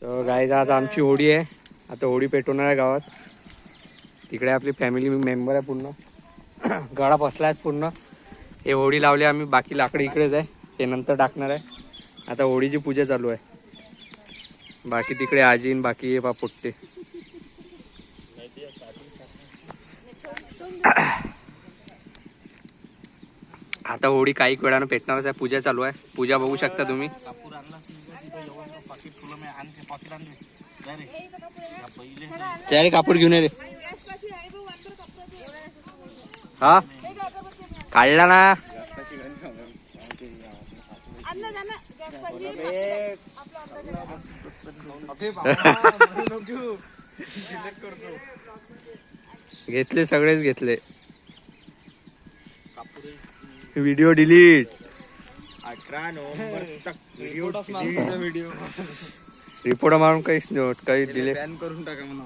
तर गाईज आज आमची होडी आहे. आता होडी पेटवणार आहे गावात. तिकडे आपली फॅमिली मेंबर आहे पूर्ण. गाडा बसला आहे पूर्ण. हे होडी लावली आम्ही, बाकी लाकडी इकडेच आहे, ते नंतर टाकणार आहे. आता होडीची पूजा चालू आहे. बाकी तिकडे आजीन बाकी हे पोट्टे. आता होडी काही वेळानं पेटणारच आहे. पूजा चालू आहे. पूजा बघू शकता तुम्ही. चार कापूर घेऊन ये. हा काढला ना. घेतले सगळेच घेतले. Video delete. 18 नोव्हेंबर तक व्हिडिओ रिपोर्ट मारून काहीच नव्हत, काही डिलीट बॅन करून टाका म्हणा.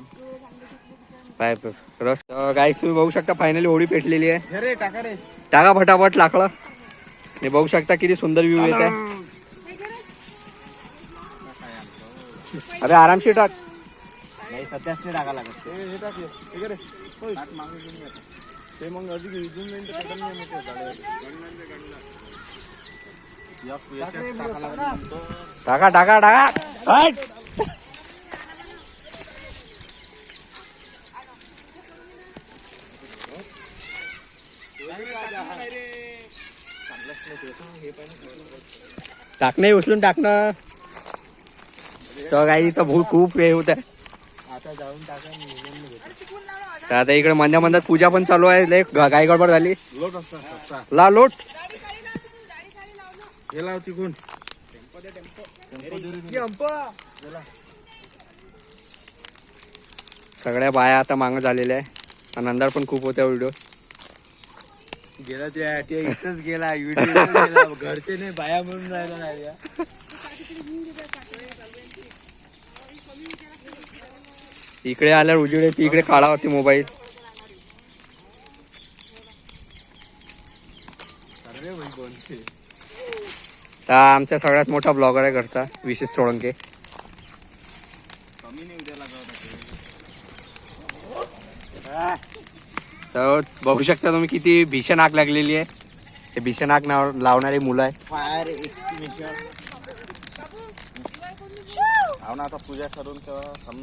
काय रस गाईस तुम्ही बघू शकता फायनली होडी पेटलेली आहे. रे टाका रे, टाका फटाफट लाकडं. हे बघू शकता किती सुंदर व्ह्यू येत आहे. अरे आरामशीर टाक. नाही सध्याच नाही टाका लागत. हे टाक हे रे. टाक मागे घेऊन ये. ते मग अधिक इथून नाही तर कटन नाही मोठे झाले. टाका टाका टाका. टाकणे उचलून टाकणं. तर काही तर खूप हे होत आहे. आता जाऊन टाका. तर आता इकडे मंद्या मंदात पूजा पण चालू आहे. लय काय गडबड झाली. लोट असता ला लोट. गेला होती कोण सगळ्या बाया आता मागं झालेल्या आहे. आणि अंधार पण खूप होत्या. व्हिडिओ गेला ते इथंच गेला. व्हिडिओ घरचे नाही बाया म्हणून राहिला नाही. इकडे आल्यावर उजेड येते. इकडे काढा होती मोबाईल. तर आमचा सगळ्यात मोठा ब्लॉगर आहे घरचा, विशेष सोळंके. तर बघू शकता तुम्ही किती भीषण आग लागलेली आहे. हे भीषण आग लावणारी मुलं आहे. Fire extinguisher. आता पूजा करून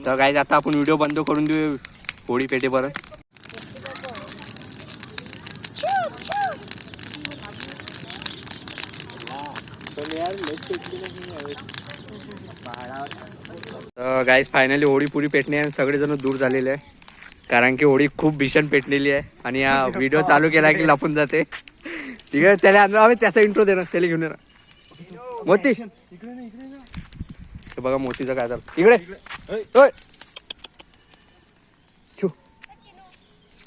तर गाईज आता आपण व्हिडिओ बंद करून देऊ होडी पेटेपर्यंत. तर गाईज फायनली होडी पुरी पेटणे आणि सगळेजण दूर झालेले आहे. कारण की होडी खूप भीषण पेटलेली आहे. आणि हा व्हिडिओ चालू केला की लपून जाते. ठीक आहे त्याला आम्ही त्याचा इंट्रो देणार. त्याला घेऊन येणार. मोती बघा मोतीचं काय झालं इकडे.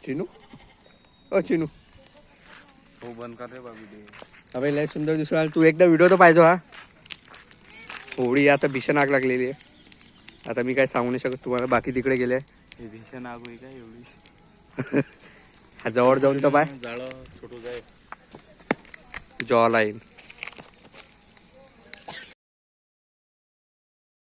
चिनू ओ चिनू हो बंद कर रे व्हिडिओ. अबे लय सुंदर दिसू राहिला. तू एकदा व्हिडिओ तर पाहिजे. हा होडी आता भीषण आग लागलेली आहे. आता मी काय सांगू नाही शकत तुम्हाला. बाकी तिकडे गेले. भीषण आग होई का एवढी. जवळ जाऊन तर पाय जाळं छोटू जाय जॉ लाईन.